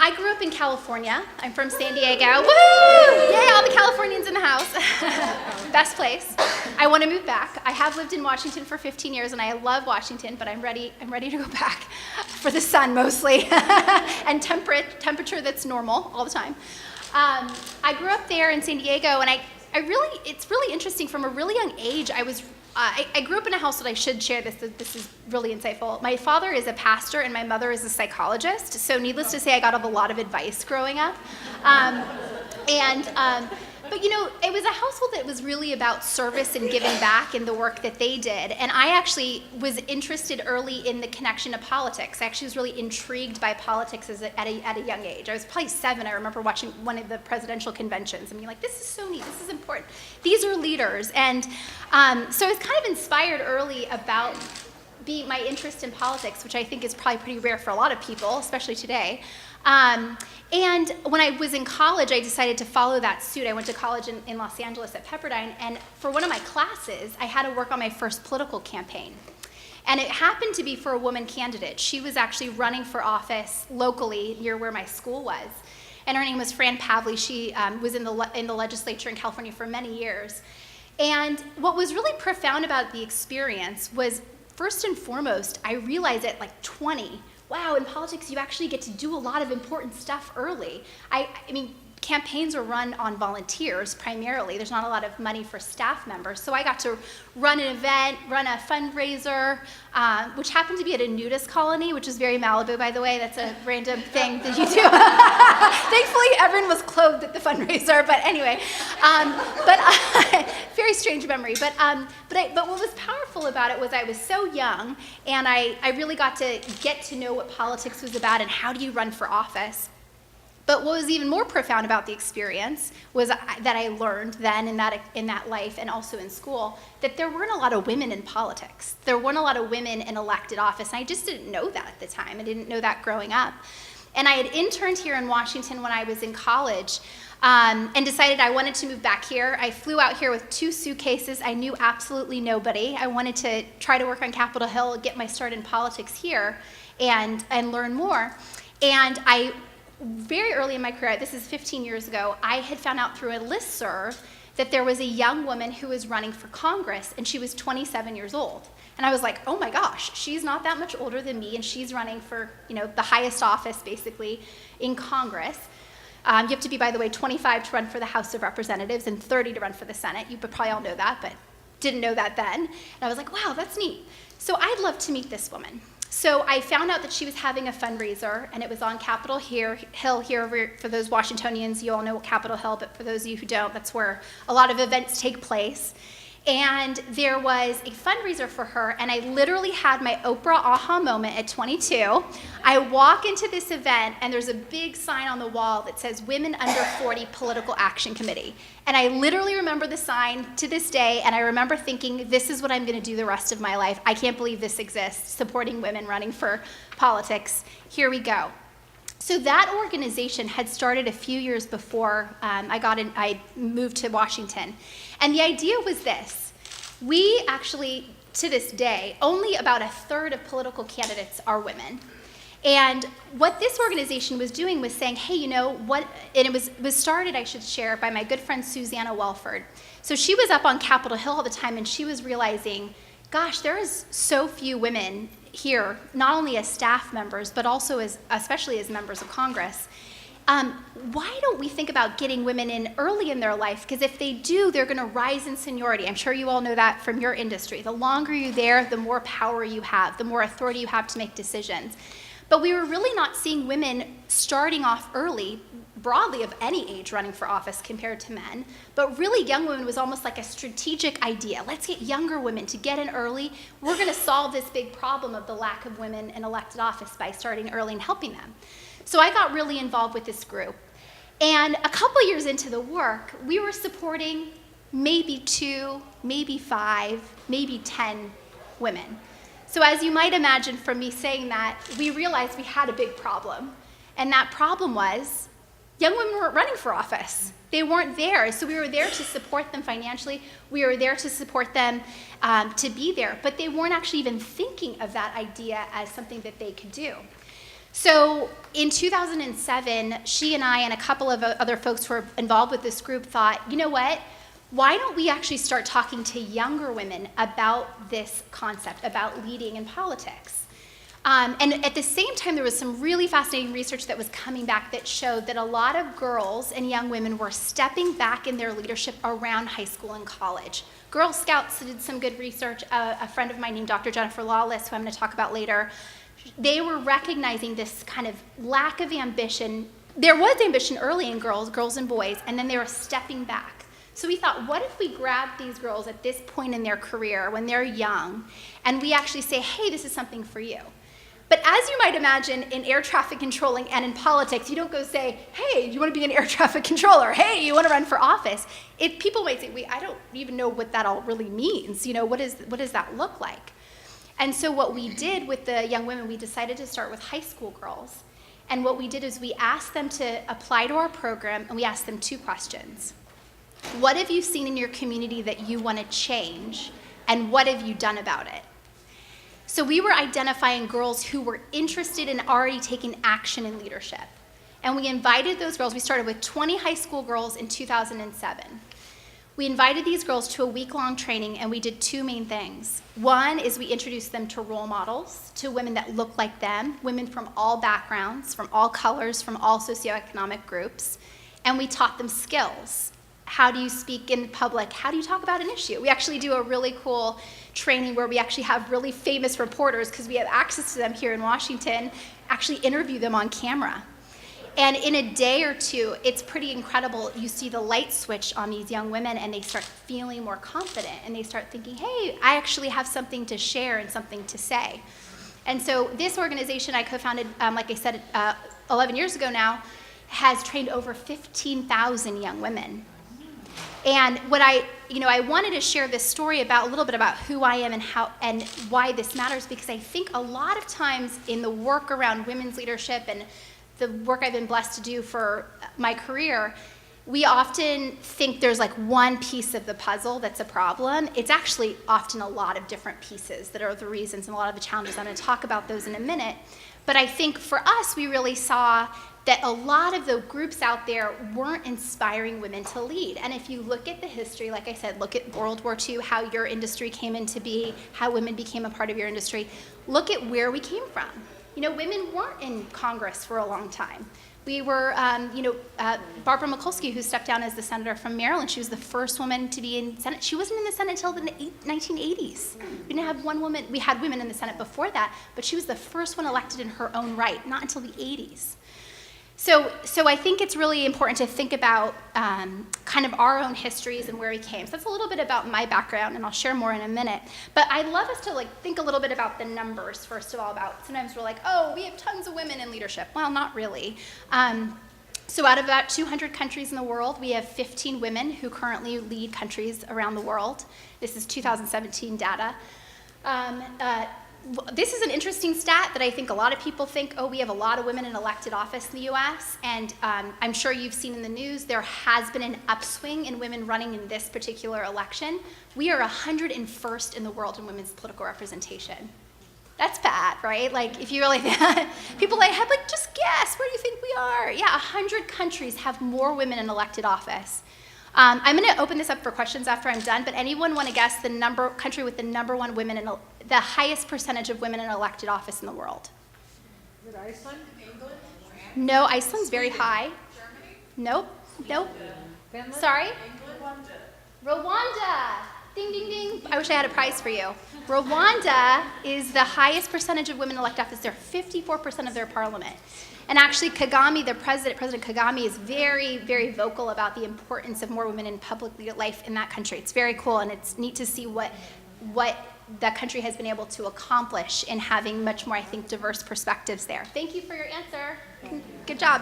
I grew up in California. I'm from San Diego. Woo! Yay, all the Californians in the house. Best place. I want to move back. I have lived in Washington for 15 years, and I love Washington, but I'm ready to go back for the sun mostly, and temperature that's normal all the time. I grew up there in San Diego, and it's really interesting. From a really young age, I grew up in a house that I should share this. This is really insightful. My father is a pastor and my mother is a psychologist. So needless to say, I got a lot of advice growing up. But it was a household that was really about service and giving back and the work that they did. And I actually was interested early in the connection to politics. I actually was really intrigued by politics at a young age. I was probably 7. I remember watching one of the presidential conventions and being like, this is so neat, this is important. These are leaders. And so I was kind of inspired early about my interest in politics, which I think is probably pretty rare for a lot of people, especially today. And when I was in college, I decided to follow that suit. I went to college in Los Angeles at Pepperdine, and for one of my classes, I had to work on my first political campaign. And it happened to be for a woman candidate. She was actually running for office locally near where my school was. And her name was Fran Pavley. She was in the legislature in California for many years. And what was really profound about the experience was, first and foremost, I realized at like 20, wow, in politics you actually get to do a lot of important stuff early. I mean, campaigns are run on volunteers primarily. There's not a lot of money for staff members. So I got to run an event, run a fundraiser, which happened to be at a nudist colony, which is very Malibu, by the way. That's a random thing that you do. Thankfully, everyone was clothed at the fundraiser, but anyway. Very strange memory. But what was powerful about it was I was so young, and I really got to know what politics was about and how do you run for office. But what was even more profound about the experience was that I learned then in that life and also in school that there weren't a lot of women in politics. There weren't a lot of women in elected office. And I just didn't know that at the time. I didn't know that growing up. And I had interned here in Washington when I was in college and decided I wanted to move back here. I flew out here with 2 suitcases. I knew absolutely nobody. I wanted to try to work on Capitol Hill, get my start in politics here, and learn more. And very early in my career, this is 15 years ago, I had found out through a listserv that there was a young woman who was running for Congress, and she was 27 years old. And I was like, oh my gosh, she's not that much older than me, and she's running for the highest office, basically, in Congress. You have to be, by the way, 25 to run for the House of Representatives and 30 to run for the Senate. You probably all know that, but didn't know that then. And I was like, wow, that's neat. So I'd love to meet this woman. So I found out that she was having a fundraiser, and it was on Capitol Hill here. For those Washingtonians, you all know Capitol Hill, but for those of you who don't, that's where a lot of events take place. And there was a fundraiser for her, and I literally had my Oprah aha moment at 22. I walk into this event, and there's a big sign on the wall that says Women Under 40 Political Action Committee. And I literally remember the sign to this day, and I remember thinking, this is what I'm going to do the rest of my life. I can't believe this exists, supporting women running for politics. Here we go. So that organization had started a few years before I moved to Washington. And the idea was this. We actually, to this day, only about 1/3 of political candidates are women. And what this organization was doing was saying, hey, and it was started, I should share, by my good friend Susanna Welford. So she was up on Capitol Hill all the time, and she was realizing, gosh, there is so few women here, not only as staff members, but also especially as members of Congress. Why don't we think about getting women in early in their life? Because if they do, they're going to rise in seniority. I'm sure you all know that from your industry. The longer you're there, the more power you have, the more authority you have to make decisions. But we were really not seeing women starting off early, broadly of any age, running for office compared to men. But really, young women was almost like a strategic idea. Let's get younger women to get in early. We're going to solve this big problem of the lack of women in elected office by starting early and helping them. So I got really involved with this group. And a couple years into the work, we were supporting maybe 2, maybe 5, maybe 10 women. So as you might imagine from me saying that, we realized we had a big problem. And that problem was young women weren't running for office. They weren't there. So we were there to support them financially. We were there to support them to be there. But they weren't actually even thinking of that idea as something that they could do. So in 2007, she and I and a couple of other folks who were involved with this group thought, you know what? Why don't we actually start talking to younger women about this concept, about leading in politics? And at the same time, there was some really fascinating research that was coming back that showed that a lot of girls and young women were stepping back in their leadership around high school and college. Girl Scouts did some good research. A friend of mine named Dr. Jennifer Lawless, who I'm going to talk about later, they were recognizing this kind of lack of ambition. There was ambition early in girls and boys, and then they were stepping back. So we thought, what if we grab these girls at this point in their career when they're young, and we actually say, hey, this is something for you. But as you might imagine, in air traffic controlling and in politics, you don't go say, hey, you want to be an air traffic controller? Hey, you want to run for office? People might say, wait, I don't even know what that all really means. What does that look like? And so what we did with the young women, we decided to start with high school girls. And what we did is we asked them to apply to our program, and we asked them 2 questions. What have you seen in your community that you want to change, and what have you done about it? So we were identifying girls who were interested in already taking action in leadership. And we invited those girls. We started with 20 high school girls in 2007. We invited these girls to a week-long training, and we did 2 main things. One is we introduced them to role models, to women that look like them, women from all backgrounds, from all colors, from all socioeconomic groups, and we taught them skills. How do you speak in public? How do you talk about an issue? We actually do a really cool training where we actually have really famous reporters, because we have access to them here in Washington, actually interview them on camera. And in a day or 2, it's pretty incredible. You see the light switch on these young women, and they start feeling more confident, and they start thinking, hey, I actually have something to share and something to say. And so this organization I co-founded, like I said, 11 years ago now, has trained over 15,000 young women. And what I wanted to share this story about, a little bit about who I am and how and why this matters, because I think a lot of times in the work around women's leadership and the work I've been blessed to do for my career, we often think there's like one piece of the puzzle that's a problem. It's actually often a lot of different pieces that are the reasons and a lot of the challenges. I'm going to talk about those in a minute. But I think for us, we really saw that a lot of the groups out there weren't inspiring women to lead. And if you look at the history, like I said, look at World War II, how your industry came into being, how women became a part of your industry, look at where we came from. Women weren't in Congress for a long time. We were, Barbara Mikulski, who stepped down as the senator from Maryland, she was the first woman to be in Senate. She wasn't in the Senate until the 1980s. We didn't have one woman, we had women in the Senate before that, but she was the first one elected in her own right, not until the 80s. So I think it's really important to think about kind of our own histories and where we came. So that's a little bit about my background, and I'll share more in a minute. But I'd love us to think a little bit about the numbers, first of all, sometimes we're like, oh, we have tons of women in leadership. Well, not really. So out of about 200 countries in the world, we have 15 women who currently lead countries around the world. This is 2017 data. This is an interesting stat that I think a lot of people think, oh, we have a lot of women in elected office in the US, and I'm sure you've seen in the news, there has been an upswing in women running in this particular election. We are 101st in the world in women's political representation. That's bad, right? If you really, people just guess, where do you think we are? Yeah, 100 countries have more women in elected office. I'm going to open this up for questions after I'm done, but anyone want to guess the country with the #1 women in the highest percentage of women in elected office in the world? Is it Iceland? England? No, Iceland's very high. Germany? Nope. Finland? Sorry? England? Rwanda. Ding, ding, ding. I wish I had a prize for you. Rwanda is the highest percentage of women in elected office. They're 54% of their parliament. And actually, Kagame, President Kagame, is very, very vocal about the importance of more women in public life in that country. It's very cool, and it's neat to see what that country has been able to accomplish in having much more, I think, diverse perspectives there. Thank you for your answer. Good job.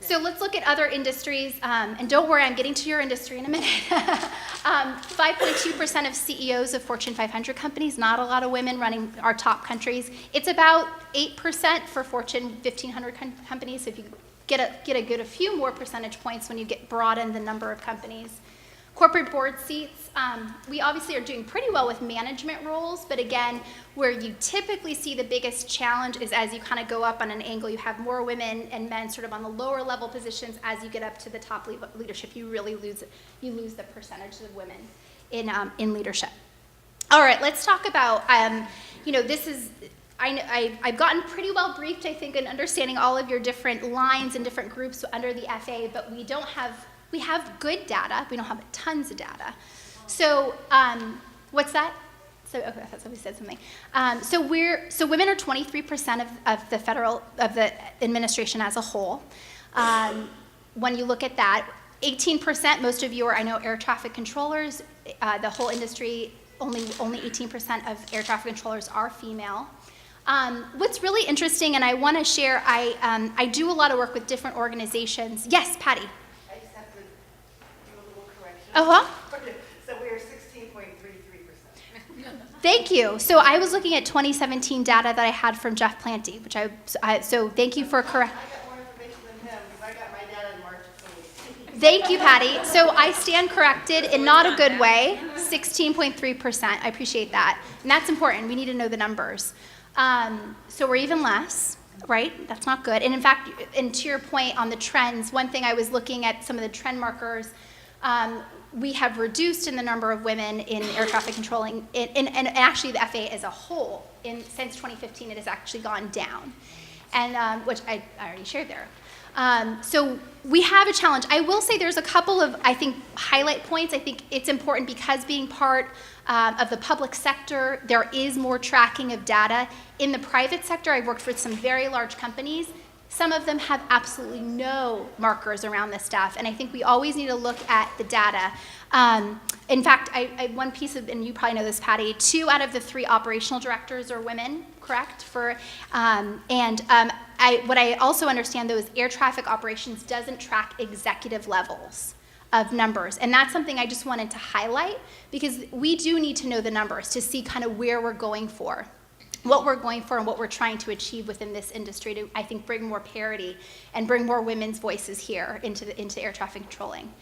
So let's look at other industries, and don't worry, I'm getting to your industry in a minute. 5.2% of CEOs of Fortune 500 companies, not a lot of women running our top countries. It's about 8% for Fortune 1500 companies, so if you get a few more percentage points when you broaden the number of companies. Corporate board seats, we obviously are doing pretty well with management roles, but again, where you typically see the biggest challenge is as you kind of go up on an angle, you have more women and men sort of on the lower level positions. As you get up to the top leadership, you really lose the percentage of women in leadership. All right, let's talk about, this is, I've gotten pretty well briefed, I think, in understanding all of your different lines and different groups under the FA, but we have good data. We don't have tons of data. So what's that? So okay, I thought somebody said something. So women are 23% of the administration as a whole. When you look at that, 18%. Most of you are, I know, air traffic controllers. The whole industry, only 18% of air traffic controllers are female. What's really interesting, and I want to share, I do a lot of work with different organizations. Yes, Patty. I just have to do a little correction. Uh-huh. Okay, so we are 16.33%. Thank you. So I was looking at 2017 data that I had from Jeff Planty, which so thank you for correct. I got more information than him because I got my data in March of 2018. Thank you, Patty. So I stand corrected in not a good way, 16.3%. I appreciate that. And that's important. We need to know the numbers. So we're even less, right? That's not good. And in fact, and to your point on the trends, one thing I was looking at some of the trend markers, we have reduced in the number of women in air traffic controlling, and actually the FAA as a whole, since 2015, it has actually gone down, and which I already shared there. So we have a challenge. I will say there's a couple of, I think, highlight points. I think it's important because being part of the public sector, there is more tracking of data. In the private sector, I've worked with some very large companies. Some of them have absolutely no markers around this stuff, and I think we always need to look at the data. In fact, one piece of, and you probably know this, Patty, 2 out of the 3 operational directors are women, correct? What I also understand, though, is air traffic operations doesn't track executive levels of numbers, and that's something I just wanted to highlight because we do need to know the numbers to see kind of where we're going for. What we're going for and what we're trying to achieve within this industry to, I think, bring more parity and bring more women's voices here into air traffic controlling.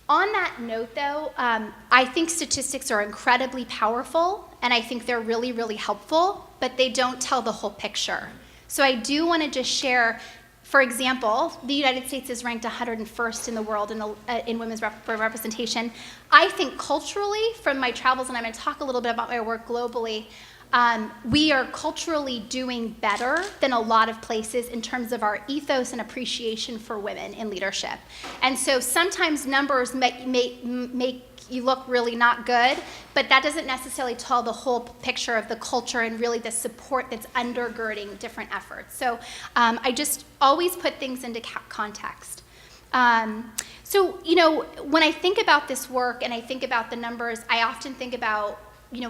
On that note, though, I think statistics are incredibly powerful, and I think they're really, really helpful, but they don't tell the whole picture. So I do want to just share, for example, the United States is ranked 101st in the world in women's representation. I think culturally, from my travels, and I'm going to talk a little bit about my work globally, we are culturally doing better than a lot of places in terms of our ethos and appreciation for women in leadership. And so sometimes numbers make you look really not good, but that doesn't necessarily tell the whole picture of the culture and really the support that's undergirding different efforts. So I just always put things into context. So, when I think about this work and I think about the numbers, I often think about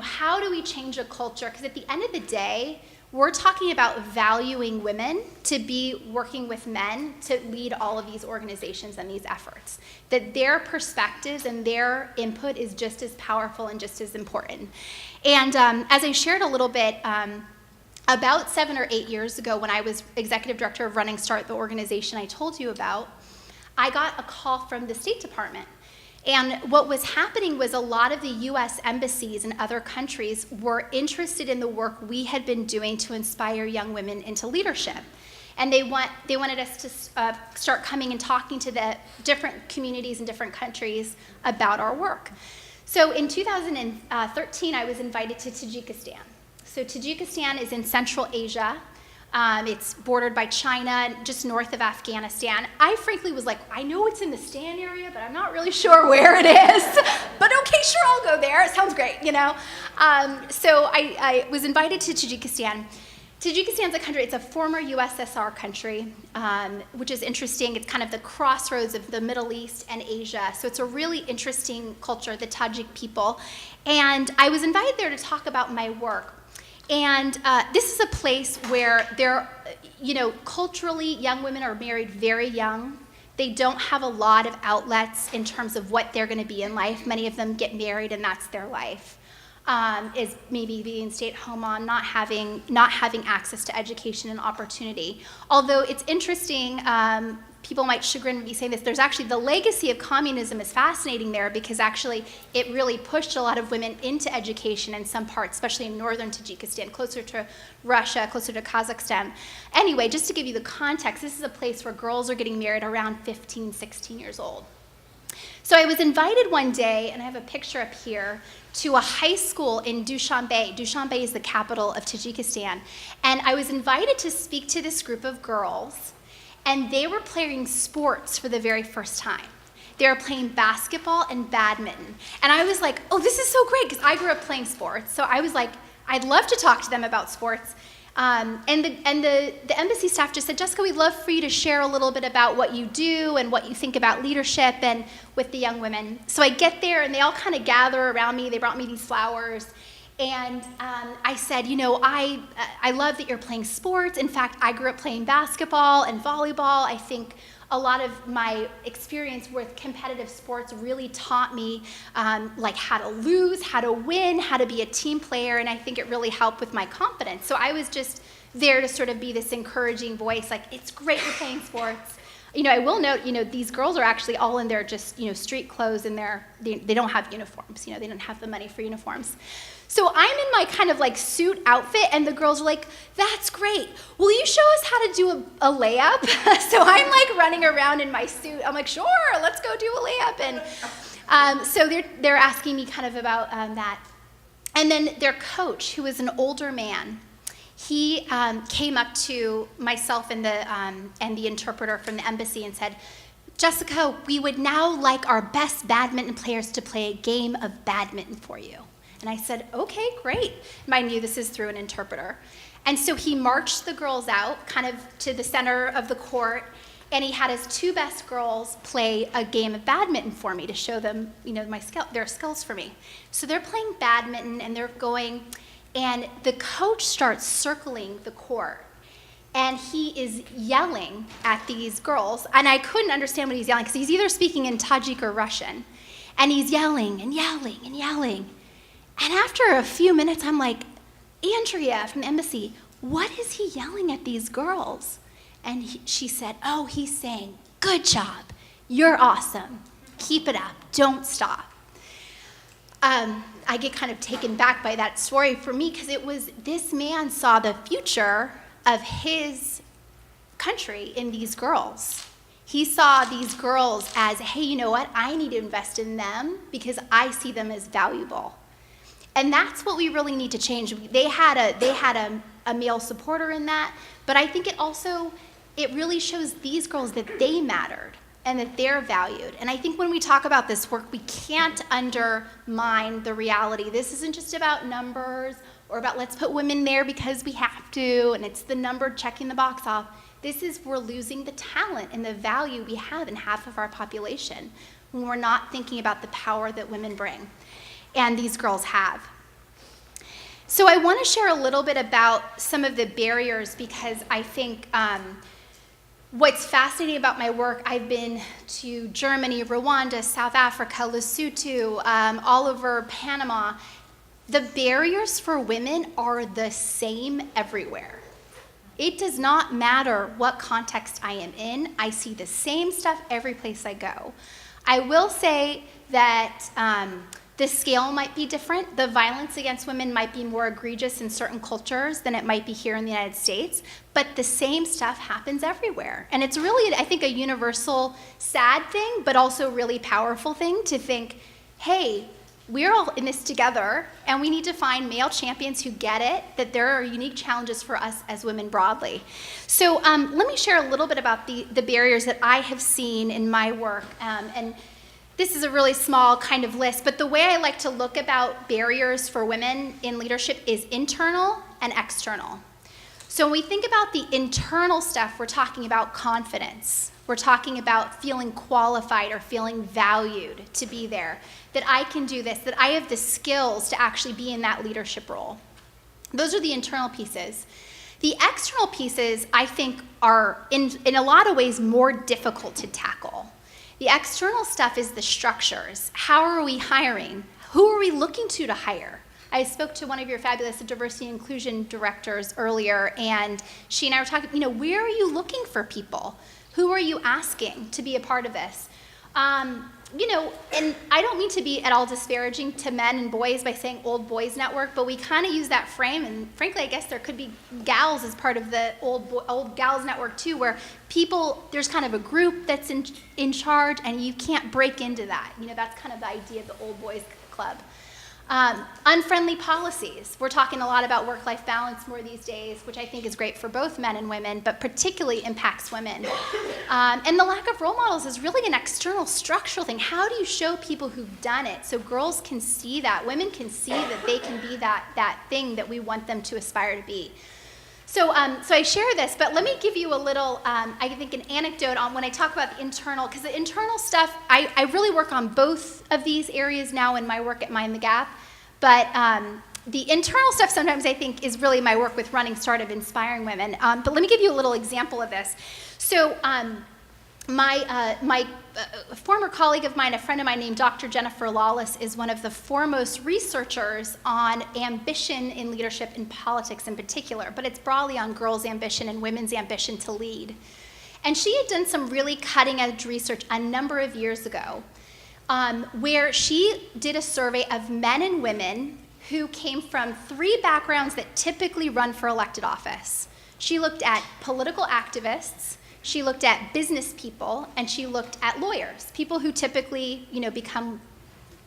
how do we change a culture? Because at the end of the day, we're talking about valuing women to be working with men to lead all of these organizations and these efforts. That their perspectives and their input is just as powerful and just as important. And as I shared a little bit, about 7 or 8 years ago when I was executive director of Running Start, the organization I told you about, I got a call from the State Department. And what was happening was a lot of the US embassies in other countries were interested in the work we had been doing to inspire young women into leadership. And they wanted us to start coming and talking to the different communities in different countries about our work. So in 2013, I was invited to Tajikistan. So Tajikistan is in Central Asia. It's bordered by China, just north of Afghanistan. I frankly was like, I know it's in the Stan area, but I'm not really sure where it is. But okay, sure, I'll go there. It sounds great, So I was invited to Tajikistan. Tajikistan's a country, it's a former USSR country, which is interesting. It's kind of the crossroads of the Middle East and Asia. So it's a really interesting culture, the Tajik people. And I was invited there to talk about my work. And this is a place where culturally, young women are married very young. They don't have a lot of outlets in terms of what they're going to be in life. Many of them get married and that's their life. Is maybe being stay-at-home mom, not having access to education and opportunity. Although it's interesting, people might chagrin me saying this, there's actually the legacy of communism is fascinating there because actually it really pushed a lot of women into education in some parts, especially in northern Tajikistan, closer to Russia, closer to Kazakhstan. Anyway, just to give you the context, this is a place where girls are getting married around 15, 16 years old. So I was invited one day, and I have a picture up here, to a high school in Dushanbe. Dushanbe is the capital of Tajikistan. And I was invited to speak to this group of girls, and they were playing sports for the very first time. They were playing basketball and badminton. And I was like, oh, this is so great, because I grew up playing sports. So I was like, I'd love to talk to them about sports. And the embassy staff just said, Jessica, we'd love for you to share a little bit about what you do and what you think about leadership and with the young women. So I get there, and they all kind of gather around me. They brought me these flowers. And I said, you know, I love that you're playing sports. In fact, I grew up playing basketball and volleyball. I think a lot of my experience with competitive sports really taught me like how to lose, how to win, how to be a team player, and I think it really helped with my confidence. So I was just there to sort of be this encouraging voice, like, it's great you're playing sports. You know, I will note, you know, these girls are actually all in their just, you know, street clothes, and they don't have uniforms, you know, they don't have the money for uniforms. So I'm in my kind of like suit outfit, and the girls are like, that's great. Will you show us how to do a layup? So I'm like running around in my suit. I'm like, sure, let's go do a layup. And so they're asking me kind of about that. And then their coach, who is an older man, he came up to myself and the interpreter from the embassy and said, Jessica, we would now like our best badminton players to play a game of badminton for you. And I said, okay, great. Mind you, this is through an interpreter. And so he marched the girls out kind of to the center of the court, and he had his two best girls play a game of badminton for me to show them, you know, their skills for me. So they're playing badminton, and they're going, and the coach starts circling the court, and he is yelling at these girls, and I couldn't understand what he's yelling, because he's either speaking in Tajik or Russian, and he's yelling and yelling and yelling. And after a few minutes, I'm like, Andrea from the embassy, what is he yelling at these girls? And she said, oh, he's saying, good job, you're awesome, keep it up, don't stop. I get kind of taken back by that story for me, because it was this man saw the future of his country in these girls. He saw these girls as, hey, you know what, I need to invest in them because I see them as valuable. And that's what we really need to change. They had a male supporter in that, but I think it really shows these girls that they mattered and that they're valued. And I think when we talk about this work, we can't undermine the reality. This isn't just about numbers or about let's put women there because we have to, and it's the number checking the box off. This is we're losing the talent and the value we have in half of our population when we're not thinking about the power that women bring. And these girls have. So I want to share a little bit about some of the barriers, because I think what's fascinating about my work, I've been to Germany, Rwanda, South Africa, Lesotho, all over Panama. The barriers for women are the same everywhere. It does not matter what context I am in. I see the same stuff every place I go. I will say that the scale might be different. The violence against women might be more egregious in certain cultures than it might be here in the United States, but the same stuff happens everywhere. And it's really, I think, a universal sad thing, but also really powerful thing to think, hey, we're all in this together, and we need to find male champions who get it, that there are unique challenges for us as women broadly. So let me share a little bit about the barriers that I have seen in my work. And this is a really small kind of list, but the way I like to look about barriers for women in leadership is internal and external. So when we think about the internal stuff, we're talking about confidence. We're talking about feeling qualified or feeling valued to be there, that I can do this, that I have the skills to actually be in that leadership role. Those are the internal pieces. The external pieces, I think, are in a lot of ways more difficult to tackle. The external stuff is the structures. How are we hiring? Who are we looking to hire? I spoke to one of your fabulous diversity and inclusion directors earlier, and she and I were talking, where are you looking for people? Who are you asking to be a part of this? And I don't mean to be at all disparaging to men and boys by saying old boys network, but we kind of use that frame, and frankly, I guess there could be gals as part of the old gals network too, where there's kind of a group that's in charge, and you can't break into that. That's kind of the idea of the old boys club. Unfriendly policies. We're talking a lot about work-life balance more these days, which I think is great for both men and women, but particularly impacts women. And the lack of role models is really an external structural thing. How do you show people who've done it so girls can see that, women can see that they can be that thing that we want them to aspire to be? So I share this, but let me give you a little, I think, an anecdote on when I talk about the internal, because the internal stuff, I really work on both of these areas now in my work at Mind the Gap, but the internal stuff sometimes I think is really my work with Running Start of inspiring women. But let me give you a little example of this. So my former colleague of mine, a friend of mine named Dr. Jennifer Lawless, is one of the foremost researchers on ambition in leadership in politics in particular, but it's broadly on girls' ambition and women's ambition to lead. And she had done some really cutting-edge research a number of years ago, where she did a survey of men and women who came from 3 backgrounds that typically run for elected office. She looked at political activists, she looked at business people, and she looked at lawyers, people who typically, become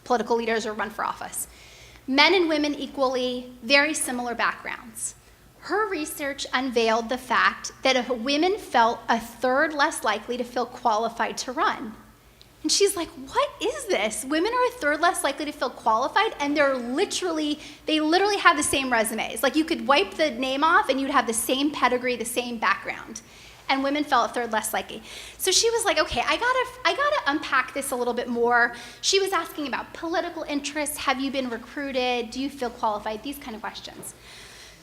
political leaders or run for office. Men and women equally, very similar backgrounds. Her research unveiled the fact that women felt a third less likely to feel qualified to run. And she's like, what is this? Women are a third less likely to feel qualified, and they literally have the same resumes. Like, you could wipe the name off and you'd have the same pedigree, the same background. And women felt a third less likely. So she was like, okay, I gotta unpack this a little bit more. She was asking about political interests. Have you been recruited? Do you feel qualified? These kind of questions.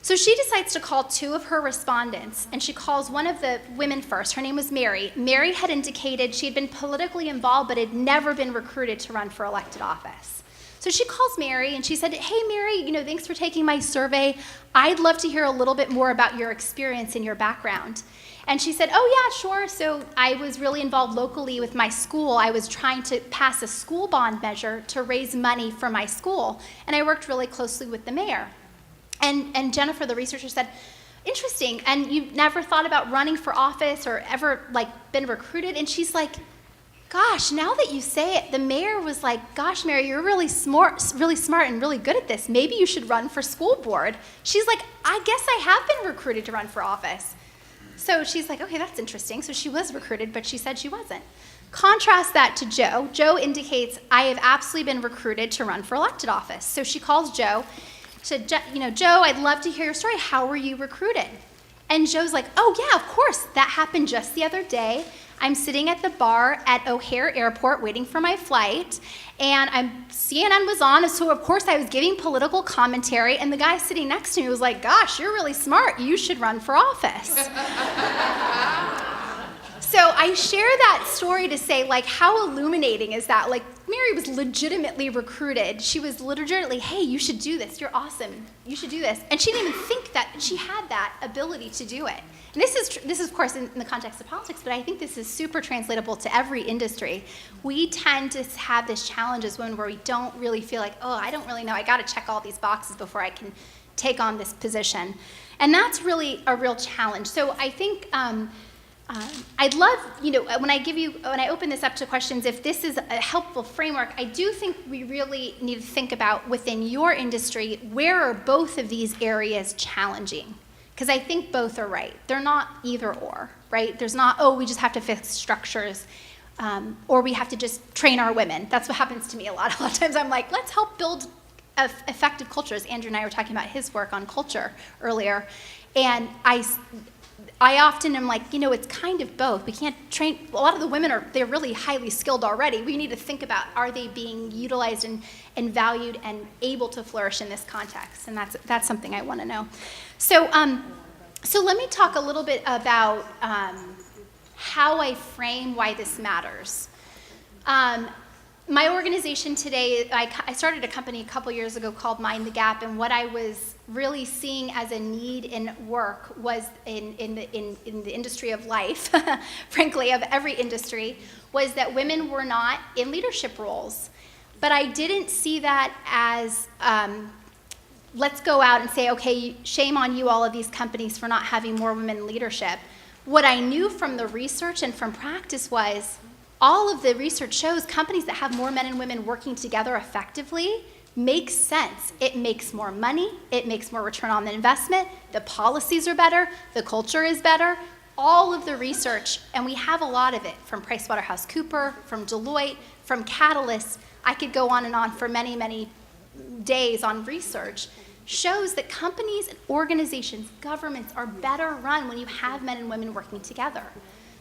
So she decides to call 2 of her respondents, and she calls one of the women first. Her name was Mary. Mary had indicated she had been politically involved but had never been recruited to run for elected office. So she calls Mary and she said, hey Mary, thanks for taking my survey. I'd love to hear a little bit more about your experience and your background. And she said, oh yeah, sure. So I was really involved locally with my school. I was trying to pass a school bond measure to raise money for my school. And I worked really closely with the mayor. And Jennifer, the researcher, said, interesting, and you've never thought about running for office or ever been recruited? And she's like, gosh, now that you say it, the mayor was like, gosh, Mary, you're really smart and really good at this. Maybe you should run for school board. She's like, I guess I have been recruited to run for office. So she's like, okay, that's interesting. So she was recruited, but she said she wasn't. Contrast that to Joe. Joe indicates, I have absolutely been recruited to run for elected office. So she calls Joe. She said, Joe, I'd love to hear your story. How were you recruited? And Joe's like, oh yeah, of course. That happened just the other day. I'm sitting at the bar at O'Hare Airport waiting for my flight, and CNN was on, so of course I was giving political commentary, and the guy sitting next to me was like, gosh, you're really smart. You should run for office. So I share that story to say, how illuminating is that? Mary was legitimately recruited. She was legitimately, hey, you should do this. You're awesome. You should do this. And she didn't even think that she had that ability to do it. And this is of course, in the context of politics, but I think this is super translatable to every industry. We tend to have this challenge as women where we don't really feel like, oh, I don't really know. I got to check all these boxes before I can take on this position. And that's really a real challenge. So I think I'd love, when I open this up to questions, if this is a helpful framework, I do think we really need to think about within your industry, where are both of these areas challenging? Because I think both are right. They're not either or, right? There's not, oh, we just have to fix structures, or we have to just train our women. That's what happens to me a lot. A lot of times I'm like, let's help build effective cultures. Andrew and I were talking about his work on culture earlier, and I often am like, it's kind of both. We can't train, a lot of the women they're really highly skilled already. We need to think about, are they being utilized and valued and able to flourish in this context? And that's something I want to know. So let me talk a little bit about how I frame why this matters. my organization today, I started a company a couple years ago called Mind the Gap, and what I was really seeing as a need in work was in the industry of life, frankly, of every industry, was that women were not in leadership roles. But I didn't see that as, let's go out and say, okay, shame on you, all of these companies, for not having more women in leadership. What I knew from the research and from practice was, all of the research shows companies that have more men and women working together effectively makes sense. It makes more money, it makes more return on the investment, the policies are better, the culture is better. All of the research, and we have a lot of it from PricewaterhouseCoopers, from Deloitte, from Catalyst, I could go on and on for many, many days on research, shows that companies and organizations, governments are better run when you have men and women working together.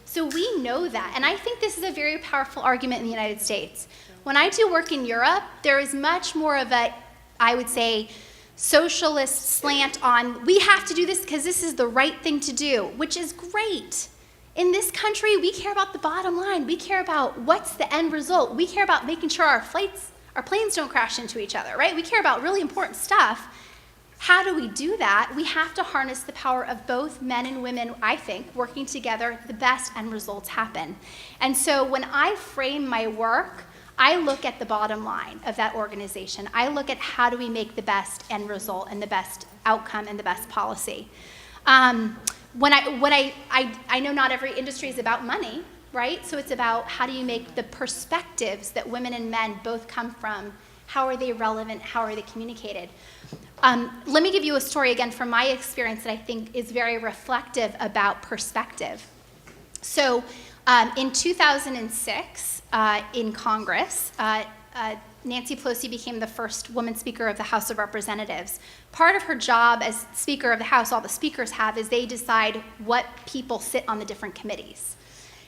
So we know that, and I think this is a very powerful argument in the United States. When I do work in Europe, there is much more of a, I would say, socialist slant on, we have to do this because this is the right thing to do, which is great. In this country, we care about the bottom line. We care about what's the end result. We care about making sure our planes don't crash into each other, right? We care about really important stuff. How do we do that? We have to harness the power of both men and women, I think, working together, the best end results happen. And so when I frame my work, I look at the bottom line of that organization. I look at how do we make the best end result and the best outcome and the best policy. I know not every industry is about money, right? So it's about how do you make the perspectives that women and men both come from, how are they relevant, how are they communicated? Let me give you a story again from my experience that I think is very reflective about perspective. So in 2006, in Congress, Nancy Pelosi became the first woman Speaker of the House of Representatives. Part of her job as Speaker of the House, all the speakers have, is they decide what people sit on the different committees.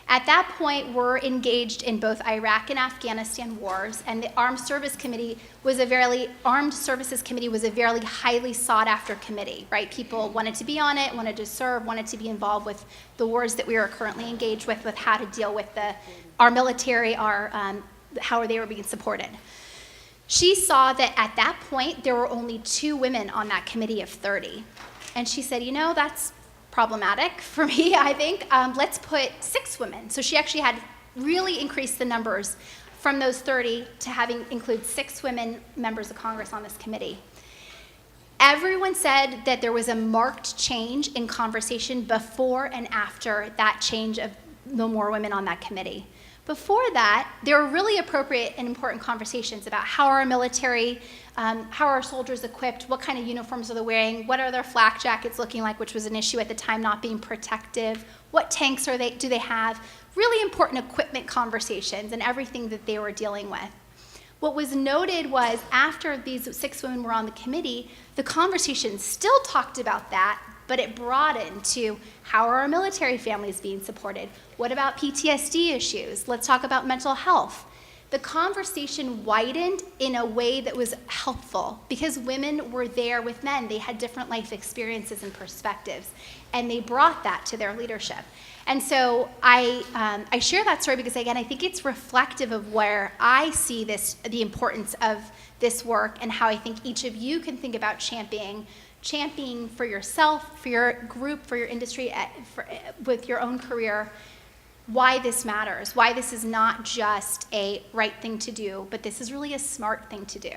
At that point, we're engaged in both Iraq and Afghanistan wars, and the Armed Services Committee was a very highly sought after committee, right? People wanted to be on it, wanted to serve, wanted to be involved with the wars that we are currently engaged with how to deal with our military, how they were being supported. She saw that at that point, there were only 2 women on that committee of 30. And she said, that's problematic for me, I think. Let's put 6 women. So she actually had really increased the numbers from those 30 to having include 6 women members of Congress on this committee. Everyone said that there was a marked change in conversation before and after that change of no more women on that committee. Before that, there were really appropriate and important conversations about how our military, how are our soldiers equipped, what kind of uniforms are they wearing, what are their flak jackets looking like, which was an issue at the time, not being protective, what tanks do they have, really important equipment conversations and everything that they were dealing with. What was noted was after these 6 women were on the committee, the conversation still talked about that, but it broadened to how are our military families being supported? What about PTSD issues? Let's talk about mental health. The conversation widened in a way that was helpful because women were there with men. They had different life experiences and perspectives, and they brought that to their leadership. And so I share that story because, again, I think it's reflective of where I see the importance of this work and how I think each of you can think about championing for yourself, for your group, for your industry, with your own career, why this matters, why this is not just a right thing to do, but this is really a smart thing to do,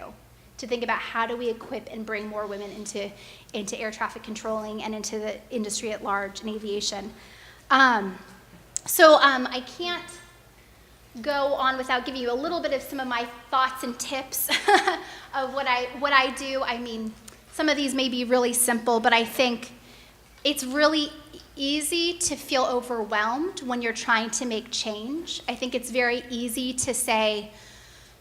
to think about how do we equip and bring more women into air traffic controlling and into the industry at large in aviation. I can't go on without giving you a little bit of some of my thoughts and tips of what I do. I mean, some of these may be really simple, but I think it's really easy to feel overwhelmed when you're trying to make change. I think it's very easy to say,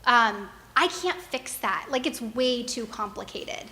I can't fix that. Like, it's way too complicated.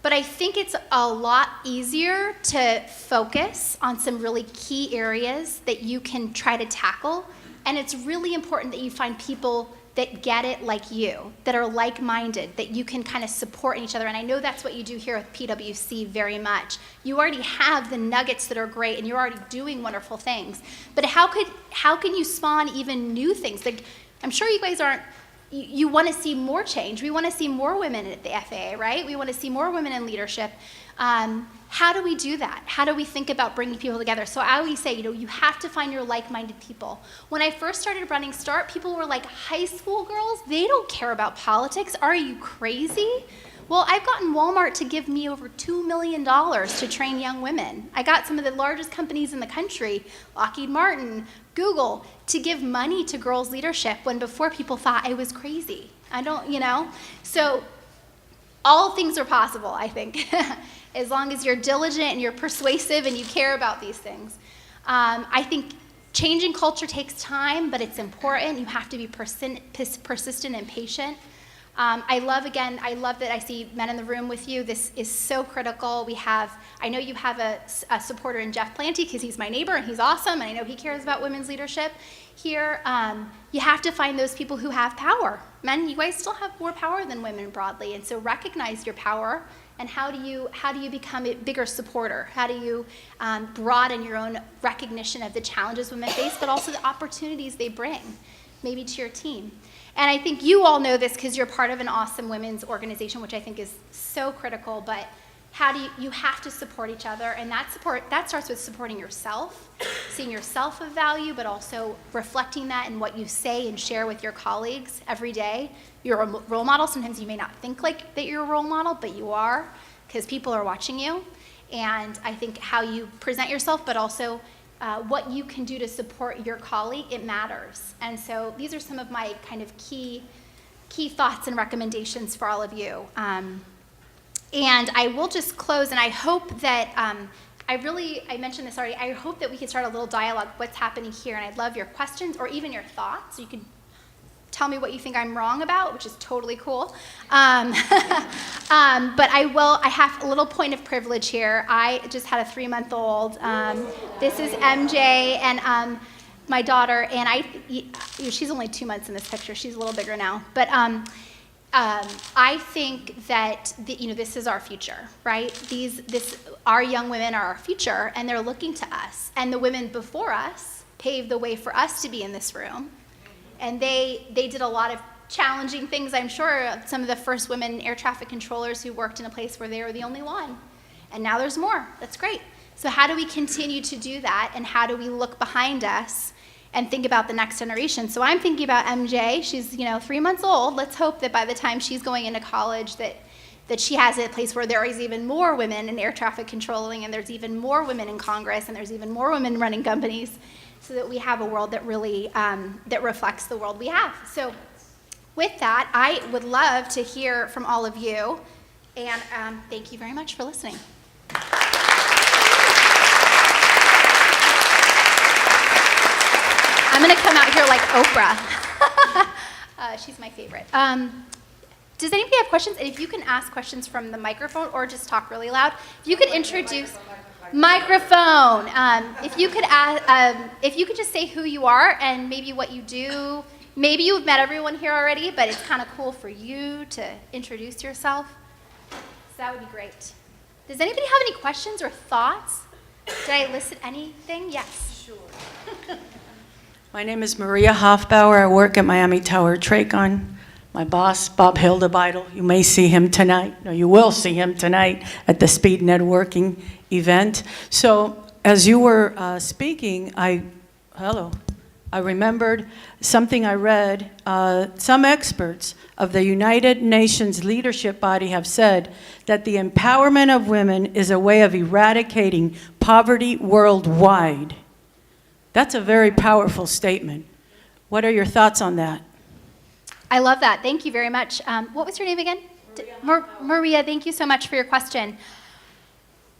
But I think it's a lot easier to focus on some really key areas that you can try to tackle. And it's really important that you find people that get it like you, that are like-minded, that you can kind of support each other. And I know that's what you do here with PwC very much. You already have the nuggets that are great, and you're already doing wonderful things. But how can you spawn even new things? Like, I'm sure you guys aren't you want to see more change. We want to see more women at the FAA, right? We want to see more women in leadership. How do we do that? How do we think about bringing people together? So I always say, you have to find your like-minded people. When I first started running START, people were like, high school girls, they don't care about politics. Are you crazy? Well, I've gotten Walmart to give me over $2 million to train young women. I got some of the largest companies in the country, Lockheed Martin, Google, to give money to girls' leadership when before people thought I was crazy. So all things are possible, I think, as long as you're diligent and you're persuasive and you care about these things. I think changing culture takes time, but it's important. You have to be persistent and patient. I love that I see men in the room with you. This is so critical. I know you have a supporter in Jeff Planty because he's my neighbor and he's awesome, and I know he cares about women's leadership here. You have to find those people who have power. Men, you guys still have more power than women broadly, and so recognize your power. And how do you become a bigger supporter? How do you broaden your own recognition of the challenges women face, but also the opportunities they bring, maybe to your team? And I think you all know this because you're part of an awesome women's organization, which I think is so critical, but you have to support each other, and that starts with supporting yourself, seeing yourself of value, but also reflecting that in what you say and share with your colleagues every day. You're a role model. Sometimes you may not think like that you're a role model, but you are, because people are watching you. And I think how you present yourself, but also what you can do to support your colleague, it matters. And so these are some of my kind of key thoughts and recommendations for all of you. And I will just close, and I hope that, I mentioned this already, I hope that we can start a little dialogue, what's happening here, and I'd love your questions or even your thoughts. You can tell me what you think I'm wrong about, which is totally cool. But I have a little point of privilege here. I just had a 3-month-old. This is MJ and my daughter, and she's only 2 months in this picture. She's a little bigger now. But I think that this is our future, right? Our young women are our future, and they're looking to us. And the women before us paved the way for us to be in this room. And they did a lot of challenging things, I'm sure. Some of the first women air traffic controllers who worked in a place where they were the only one. And now there's more. That's great. So how do we continue to do that, and how do we look behind us and think about the next generation? So I'm thinking about MJ. She's 3 months old. Let's hope that by the time she's going into college that she has a place where there is even more women in air traffic controlling, and there's even more women in Congress, and there's even more women running companies, so that we have a world that really that reflects the world we have. So with that, I would love to hear from all of you, and thank you very much for listening. I'm going to come out here like Oprah. She's my favorite. Does anybody have questions? And if you can ask questions from the microphone or just talk really loud, if you could introduce... Microphone. If you could just say who you are and maybe what you do. Maybe you've met everyone here already, but it's kind of cool for you to introduce yourself. So that would be great. Does anybody have any questions or thoughts? Did I elicit anything? Yes. Sure. My name is Maria Hofbauer. I work at Miami Tower Tracon. My boss, Bob Hildebeidel, you may see him tonight. No, you will see him tonight at the Speed Networking event. So as you were speaking, I remembered something I read. Some experts of the United Nations leadership body have said that the empowerment of women is a way of eradicating poverty worldwide. That's a very powerful statement. What are your thoughts on that? I love that. Thank you very much. What was your name again? Maria, thank you so much for your question.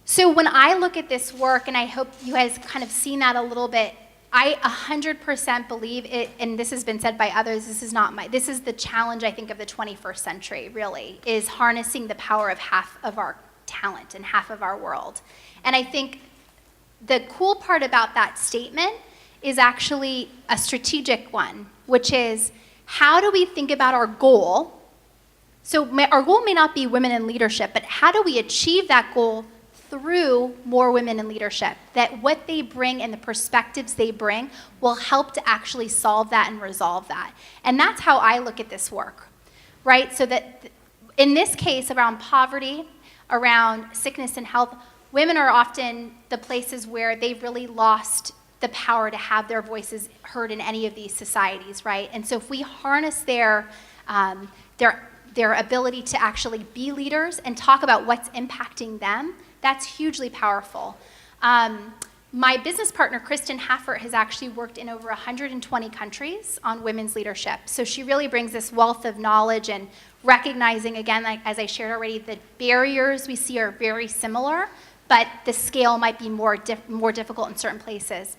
So when I look at this work, and I hope you guys kind of seen that a little bit, I 100% believe it, and this has been said by others, this is the challenge, I think, of the 21st century, really, is harnessing the power of half of our talent and half of our world. And I think the cool part about that statement is actually a strategic one, which is, how do we think about our goal? So our goal may not be women in leadership, but how do we achieve that goal through more women in leadership, that what they bring and the perspectives they bring will help to actually solve that and resolve that. And that's how I look at this work, right? So that in this case, around poverty, around sickness and health, women are often the places where they've really lost the power to have their voices heard in any of these societies, right? And so if we harness their ability to actually be leaders and talk about what's impacting them, that's hugely powerful. My business partner, Kristen Haffert, has actually worked in over 120 countries on women's leadership. So she really brings this wealth of knowledge and recognizing, again, like as I shared already, the barriers we see are very similar, but the scale might be more difficult in certain places.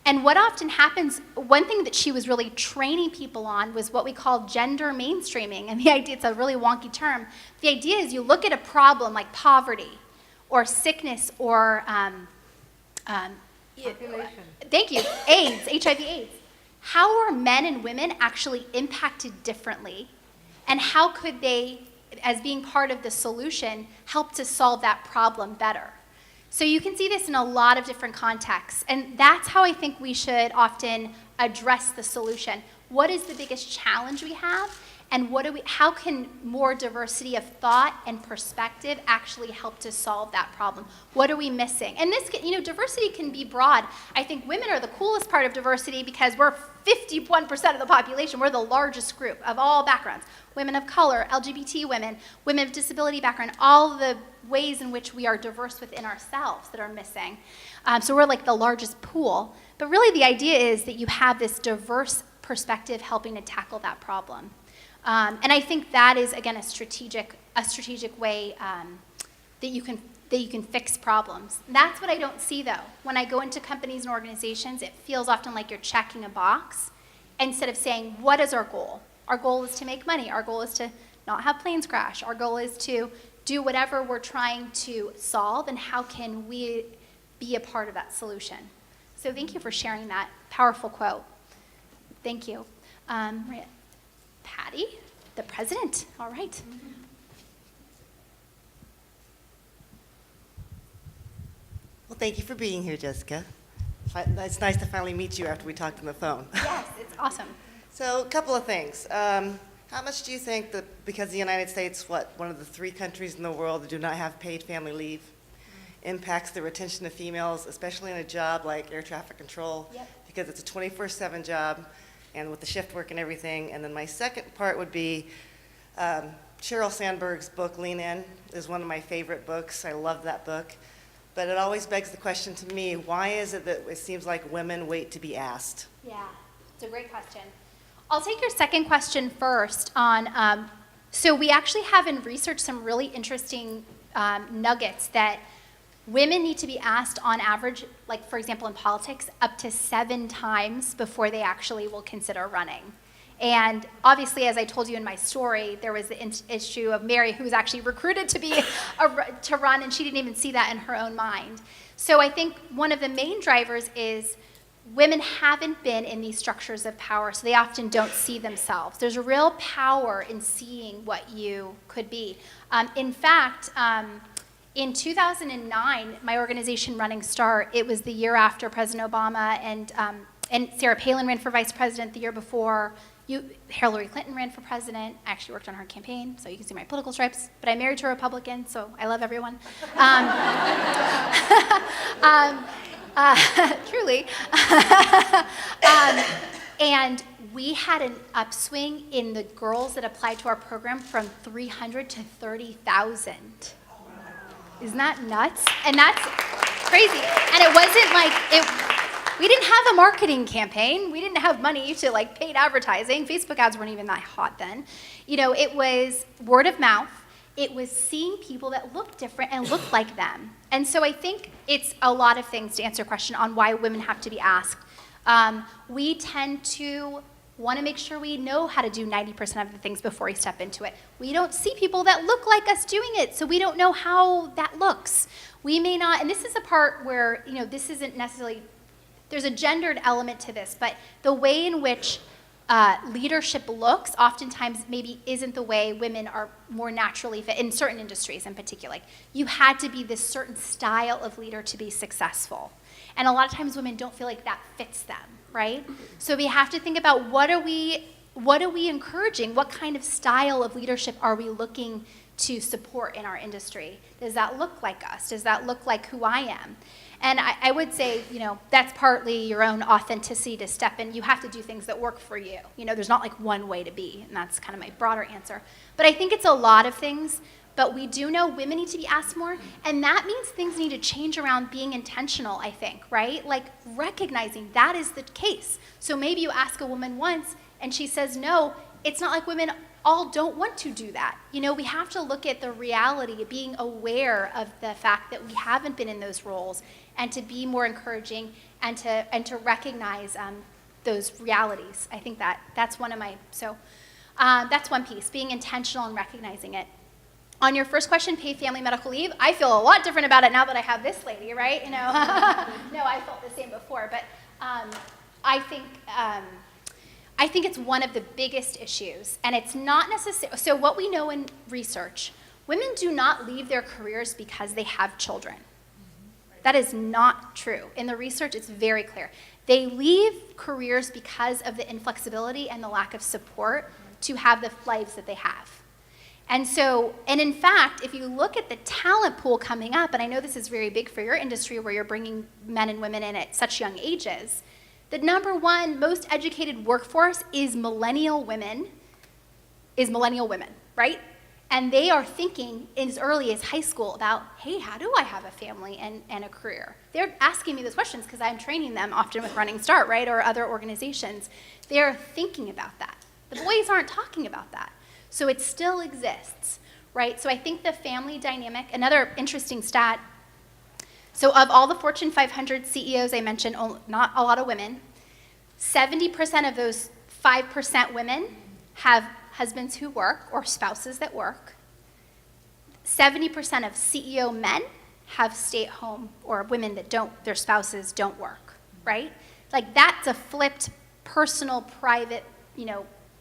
And what often happens, one thing that she was really training people on was what we call gender mainstreaming. And the idea, it's a really wonky term. The idea is you look at a problem like poverty or sickness or, Population. thank you, AIDS, HIV/AIDS. How are men and women actually impacted differently? And how could they, as being part of the solution, help to solve that problem better? So you can see this in a lot of different contexts, and that's how I think we should often address the solution. What is the biggest challenge we have, and how can more diversity of thought and perspective actually help to solve that problem? What are we missing? And this, diversity can be broad. I think women are the coolest part of diversity because we're 51% of the population. We're the largest group of all backgrounds. Women of color, LGBT women, women of disability background, all the ways in which we are diverse within ourselves that are missing. So we're like the largest pool. But really the idea is that you have this diverse perspective helping to tackle that problem. And I think that is, again, a strategic way that you can fix problems. That's what I don't see, though. When I go into companies and organizations, it feels often like you're checking a box instead of saying, what is our goal? Our goal is to make money. Our goal is to not have planes crash. Our goal is to do whatever we're trying to solve, and how can we be a part of that solution? So thank you for sharing that powerful quote. Thank you. Patty, the president. All right. Well, thank you for being here, Jessica. It's nice to finally meet you after we talked on the phone. Yes, it's awesome. So, a couple of things. How much do you think that because the United States, one of the 3 countries in the world that do not have paid family leave, impacts the retention of females, especially in a job like air traffic control? Yep. Because it's a 24/7 job, and with the shift work and everything. And then my second part would be Sheryl Sandberg's book, Lean In, is one of my favorite books. I love that book. But it always begs the question to me, why is it that it seems like women wait to be asked? Yeah, it's a great question. I'll take your second question first on, so we actually have in research some really interesting nuggets that women need to be asked on average, like for example in politics, up to 7 times before they actually will consider running. And obviously, as I told you in my story, there was the issue of Mary, who was actually recruited to run, and she didn't even see that in her own mind. So I think one of the main drivers is women haven't been in these structures of power, so they often don't see themselves. There's a real power in seeing what you could be. In fact, in 2009, my organization Running Start, it was the year after President Obama and Sarah Palin ran for vice president the year before. Hillary Clinton ran for president. I actually worked on her campaign, so you can see my political stripes. But I married to a Republican, so I love everyone. Truly. And we had an upswing in the girls that applied to our program from 300 to 30,000. Isn't that nuts? And that's crazy. And it wasn't like we didn't have a marketing campaign. We didn't have money to like paid advertising. Facebook ads weren't even that hot then. It was word of mouth. It was seeing people that looked different and looked like them. And so I think it's a lot of things to answer your question on why women have to be asked. We tend to want to make sure we know how to do 90% of the things before we step into it. We don't see people that look like us doing it, so we don't know how that looks. We may not, and this is the part where, this isn't necessarily, there's a gendered element to this, but the way in which leadership looks oftentimes maybe isn't the way women are more naturally fit in certain industries in particular. Like you had to be this certain style of leader to be successful. And a lot of times women don't feel like that fits them, right? So we have to think about what are we encouraging? What kind of style of leadership are we looking to support in our industry? Does that look like us? Does that look like who I am? And I would say, that's partly your own authenticity to step in. You have to do things that work for you. There's not like one way to be, and that's kind of my broader answer. But I think it's a lot of things, but we do know women need to be asked more, and that means things need to change around being intentional, I think, right? Like recognizing that is the case. So maybe you ask a woman once, and she says no. It's not like women all don't want to do that. We have to look at the reality, being aware of the fact that we haven't been in those roles, and to be more encouraging and to recognize those realities. I think that's one of my, that's one piece, being intentional and recognizing it. On your first question, paid family medical leave, I feel a lot different about it now that I have this lady, right? No, I felt the same before, but I think it's one of the biggest issues, and it's not necessarily, so what we know in research, women do not leave their careers because they have children. That is not true. In the research, it's very clear. They leave careers because of the inflexibility and the lack of support to have the lives that they have. And in fact, if you look at the talent pool coming up, and I know this is very big for your industry where you're bringing men and women in at such young ages, the number one most educated workforce is millennial women, right? And they are thinking as early as high school about, hey, how do I have a family and a career? They're asking me those questions because I'm training them often with Running Start, right, or other organizations. They're thinking about that. The boys aren't talking about that. So it still exists, right? So I think the family dynamic, another interesting stat, so of all the Fortune 500 CEOs I mentioned, not a lot of women, 70% of those 5% women have husbands who work or spouses that work. 70% of CEO men have stay-at-home or women that their spouses don't work, right? Like that's a flipped personal, private,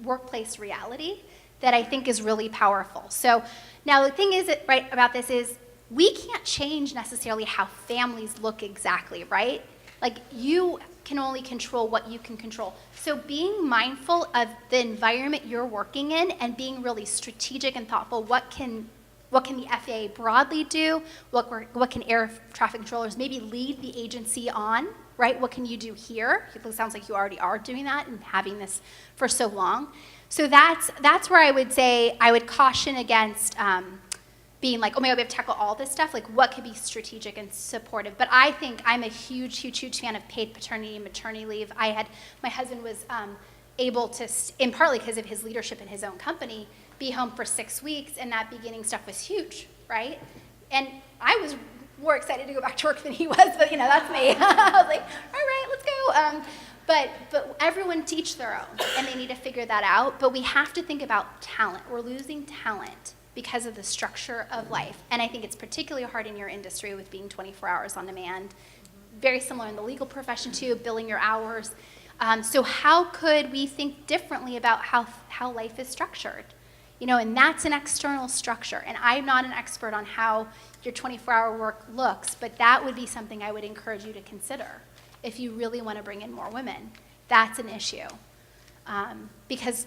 workplace reality that I think is really powerful. So now the thing is about this is we can't change necessarily how families look exactly, right? Like you can only control what you can control. So being mindful of the environment you're working in and being really strategic and thoughtful, what can the FAA broadly do? What can air traffic controllers maybe lead the agency on, right? What can you do here? It sounds like you already are doing that and having this for so long. So that's where I would say I would caution against being like, oh my God, we have to tackle all this stuff. Like what could be strategic and supportive? But I think I'm a huge, huge, huge fan of paid paternity and maternity leave. My husband was able to, and partly because of his leadership in his own company, be home for 6 weeks, and that beginning stuff was huge, right? And I was more excited to go back to work than he was, but that's me. I was like, all right, let's go. But everyone to each their own, and they need to figure that out. But we have to think about talent. We're losing talent because of the structure of life. And I think it's particularly hard in your industry with being 24 hours on demand. Very similar in the legal profession too, billing your hours. So how could we think differently about how life is structured? And that's an external structure. And I'm not an expert on how your 24-hour work looks, but that would be something I would encourage you to consider if you really want to bring in more women. That's an issue. Because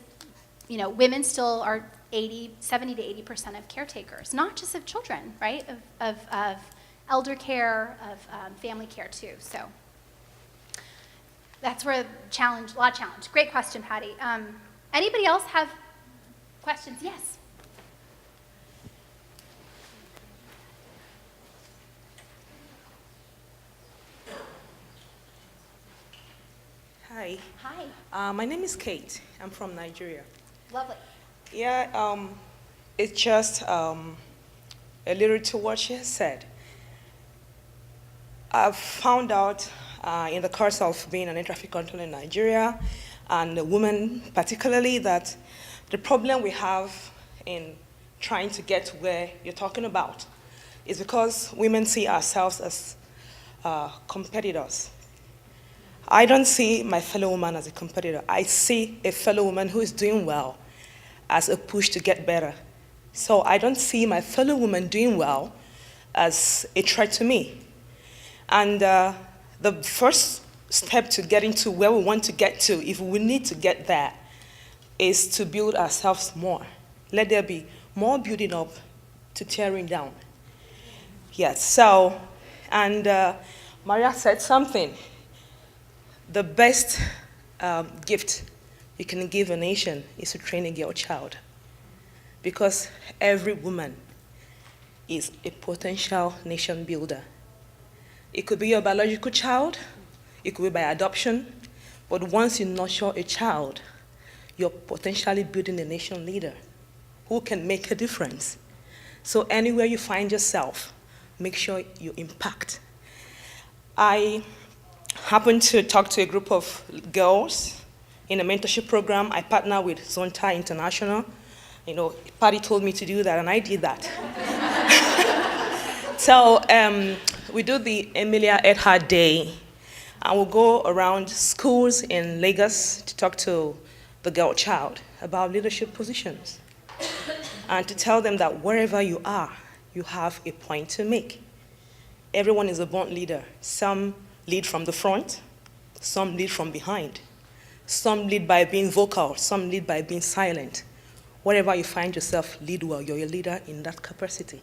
women still are 70 to 80% of caretakers, not just of children, right? Of elder care, of family care too. So that's where a lot of challenge. Great question, Patty. Anybody else have questions? Yes. Hi. Hi. My name is Kate. I'm from Nigeria. Lovely. Yeah, it's just a little to what she has said. I've found out in the course of being an air traffic controller in Nigeria, and the women particularly, that the problem we have in trying to get to where you're talking about is because women see ourselves as competitors. I don't see my fellow woman as a competitor. I see a fellow woman who is doing well as a push to get better. So I don't see my fellow woman doing well as a threat to me. And the first step to getting to where we want to get to, if we need to get there, is to build ourselves more. Let there be more building up to tearing down. Yes, so, and Maria said something. The best gift you can give a nation is to train a girl child. Because every woman is a potential nation builder. It could be your biological child, it could be by adoption, but once you nurture a child, you're potentially building a nation leader who can make a difference. So anywhere you find yourself, make sure you impact. I happened to talk to a group of girls in a mentorship program. I partner with Zonta International. You know, Patty told me to do that, and I did that. So we do the Emilia Earhart Day, and we'll go around schools in Lagos to talk to the girl child about leadership positions, and to tell them that wherever you are, you have a point to make. Everyone is a born leader. Some lead from the front, some lead from behind. Some lead by being vocal, some lead by being silent. Wherever you find yourself, lead well. You're a leader in that capacity.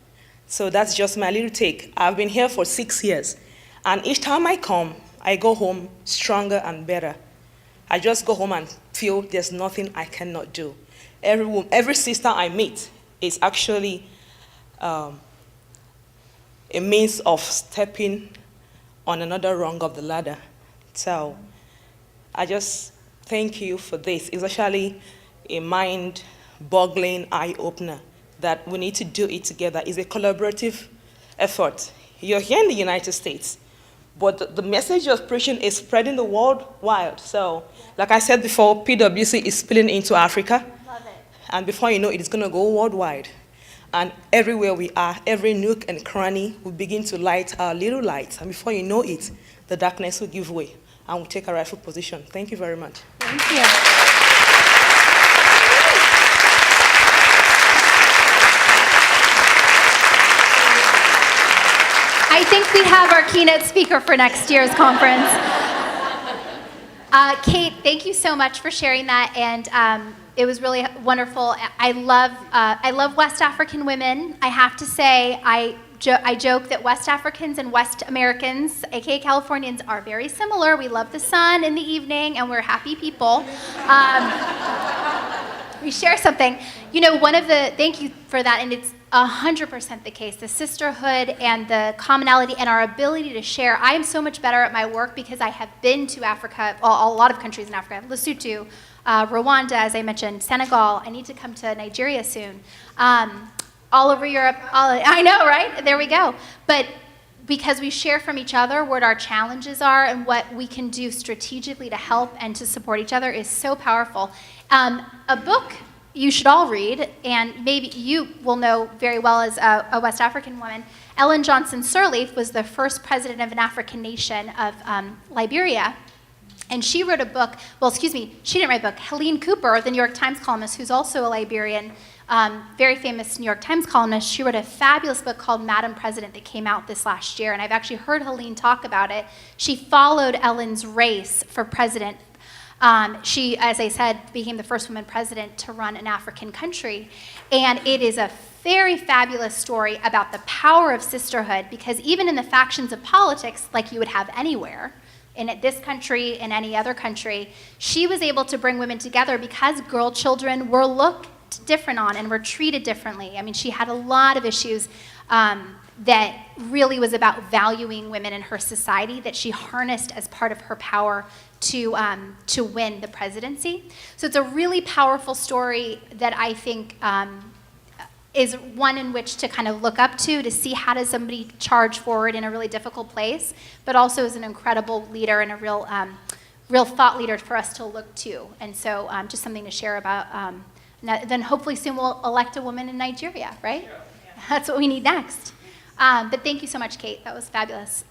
So that's just my little take. I've been here for 6 years, and each time I come, I go home stronger and better. I just go home and feel there's nothing I cannot do. Every sister I meet is actually a means of stepping on another rung of the ladder. So I just thank you for this. It's actually a mind-boggling eye-opener that we need to do it together. It's a collaborative effort. You're here in the United States, but the message you're preaching is spreading the world wide. So, like I said before, PwC is spilling into Africa. Love it. And before you know it, it's going to go worldwide. And everywhere we are, every nook and cranny, we begin to light our little lights. And before you know it, the darkness will give way, and we'll take a rightful position. Thank you very much. Thank you. I think we have our keynote speaker for next year's conference. Kate, thank you so much for sharing that, and it was really wonderful. I love West African women. I have to say, I joke that West Africans and West Americans, aka Californians, are very similar. We love the sun in the evening, and we're happy people. We share something. You know, thank you for that, and it's 100% the case. The sisterhood and the commonality and our ability to share. I am so much better at my work because I have been to Africa, a lot of countries in Africa, Lesotho, Rwanda, as I mentioned, Senegal. I need to come to Nigeria soon. All over Europe. I know, right? There we go. But because we share from each other what our challenges are and what we can do strategically to help and to support each other is so powerful. A book you should all read, and maybe you will know very well as a West African woman, Ellen Johnson Sirleaf was the first president of an African nation of Liberia. And she wrote a book, she didn't write a book. Helene Cooper, the New York Times columnist, who's also a Liberian, very famous New York Times columnist, she wrote a fabulous book called Madam President that came out this last year. And I've actually heard Helene talk about it. She followed Ellen's race for president. She, as I said, became the first woman president to run an African country. And it is a very fabulous story about the power of sisterhood, because even in the factions of politics, like you would have anywhere, in this country, in any other country, she was able to bring women together because girl children were looked different on and were treated differently. I mean, she had a lot of issues that really was about valuing women in her society that she harnessed as part of her power to win the presidency. So it's a really powerful story that I think is one in which to kind of look up to see how does somebody charge forward in a really difficult place, but also is an incredible leader and a real thought leader for us to look to. And so just something to share about. Then hopefully soon we'll elect a woman in Nigeria, right? Yeah. That's what we need next. But thank you so much, Kate. That was fabulous.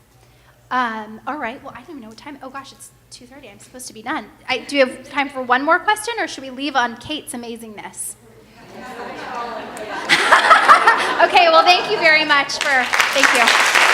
All right, well, I don't even know what time, oh gosh, it's 2:30, I'm supposed to be done. Do you have time for one more question, or should we leave on Kate's amazingness? Okay, well, thank you very much thank you.